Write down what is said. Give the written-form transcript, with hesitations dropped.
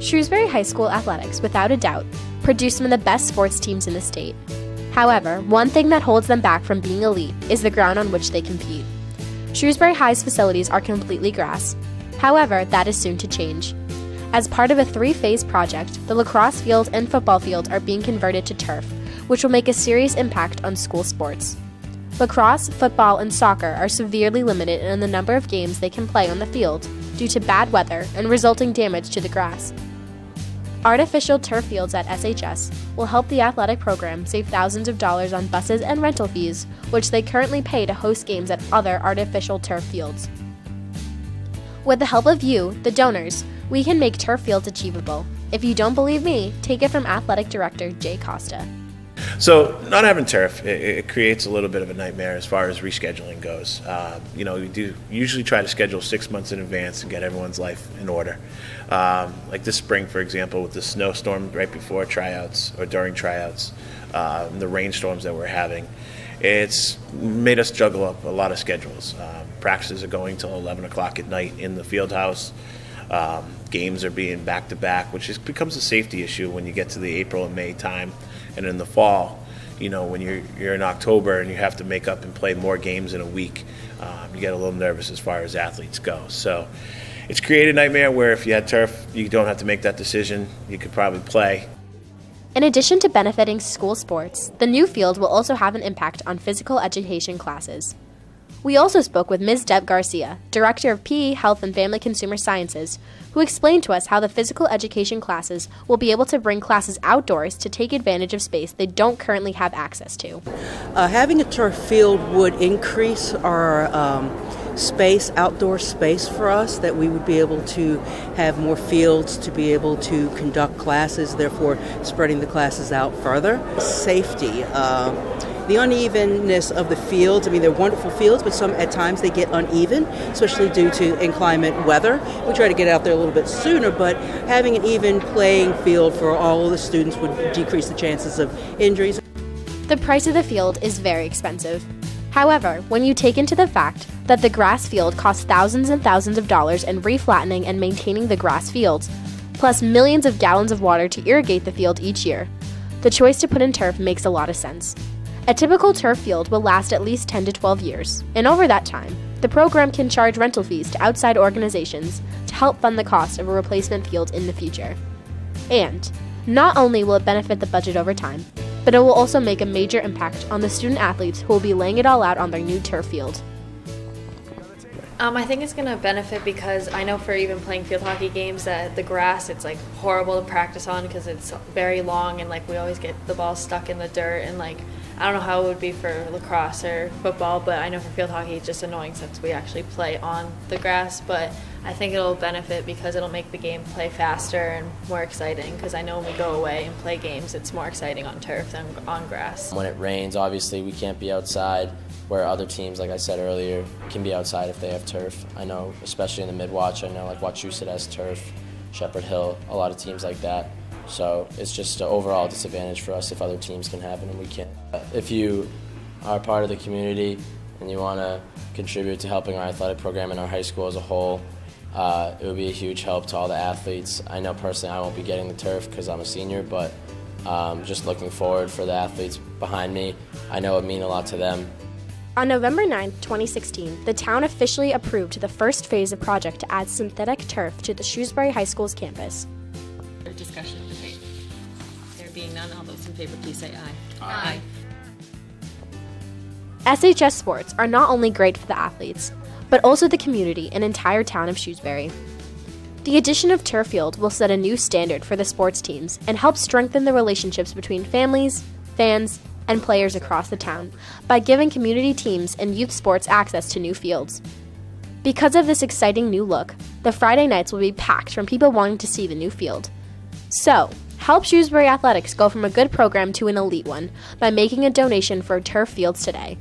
Shrewsbury High School athletics, without a doubt, produce some of the best sports teams in the state. However, one thing that holds them back from being elite is the ground on which they compete. Shrewsbury High's facilities are completely grass. However, that is soon to change. As part of a 3-phase project, the lacrosse field and football field are being converted to turf, which will make a serious impact on school sports. Lacrosse, football, and soccer are severely limited in the number of games they can play on the field due to bad weather and resulting damage to the grass. Artificial turf fields at SHS will help the athletic program save thousands of dollars on buses and rental fees, which they currently pay to host games at other artificial turf fields. With the help of you, the donors, we can make turf fields achievable. If you don't believe me, take it from Athletic Director Jay Costa. So not having turf, it creates a little bit of a nightmare as far as rescheduling goes. We do usually try to schedule 6 months in advance and get everyone's life in order. Like this spring, for example, with the snowstorm right before tryouts or during tryouts, the rainstorms that we're having, it's made us juggle up a lot of schedules. Practices are going till 11 o'clock at night in the field house. Games are being back-to-back, which becomes a safety issue when you get to the April and May time. And in the fall, when you're in October and you have to make up and play more games in a week, you get a little nervous as far as athletes go. So it's created a nightmare where if you had turf, you don't have to make that decision. You could probably play. In addition to benefiting school sports, the new field will also have an impact on physical education classes. We also spoke with Ms. Deb Garcia, Director of PE, Health, and Family Consumer Sciences, who explained to us how the physical education classes will be able to bring classes outdoors to take advantage of space they don't currently have access to. Having a turf field would increase our outdoor space for us, that we would be able to have more fields to be able to conduct classes, therefore spreading the classes out further. Safety. The unevenness of the fields, they're wonderful fields, but at times they get uneven, especially due to inclement weather. We try to get out there a little bit sooner, but having an even playing field for all of the students would decrease the chances of injuries. The price of the field is very expensive. However, when you take into the fact that the grass field costs thousands and thousands of dollars in reflattening and maintaining the grass fields, plus millions of gallons of water to irrigate the field each year, the choice to put in turf makes a lot of sense. A typical turf field will last at least 10 to 12 years, and over that time, the program can charge rental fees to outside organizations to help fund the cost of a replacement field in the future. And not only will it benefit the budget over time, but it will also make a major impact on the student athletes who will be laying it all out on their new turf field. I think it's going to benefit because I know for even playing field hockey games that the grass, it's horrible to practice on because it's very long and we always get the ball stuck in the dirt and I don't know how it would be for lacrosse or football, but I know for field hockey it's just annoying since we actually play on the grass, but I think it'll benefit because it'll make the game play faster and more exciting because I know when we go away and play games it's more exciting on turf than on grass. When it rains, obviously we can't be outside, where other teams, like I said earlier, can be outside if they have turf. I know, especially in the mid-watch, I know Wachusett has turf, Shepherd Hill, a lot of teams like that. So it's just an overall disadvantage for us if other teams can have it and we can't. If you are part of the community and you want to contribute to helping our athletic program and our high school as a whole, it would be a huge help to all the athletes. I know personally I won't be getting the turf because I'm a senior, but just looking forward for the athletes behind me. I know it would mean a lot to them. On November 9, 2016, the town officially approved the first phase of project to add synthetic turf to the Shrewsbury High School's campus. Discussion, debate. There being none, all those in favor, please say aye. Aye. SHS sports are not only great for the athletes, but also the community and entire town of Shrewsbury. The addition of turf field will set a new standard for the sports teams and help strengthen the relationships between families, fans, and players across the town by giving community teams and youth sports access to new fields. Because of this exciting new look, the Friday nights will be packed from people wanting to see the new field. So, help Shrewsbury Athletics go from a good program to an elite one by making a donation for turf fields today.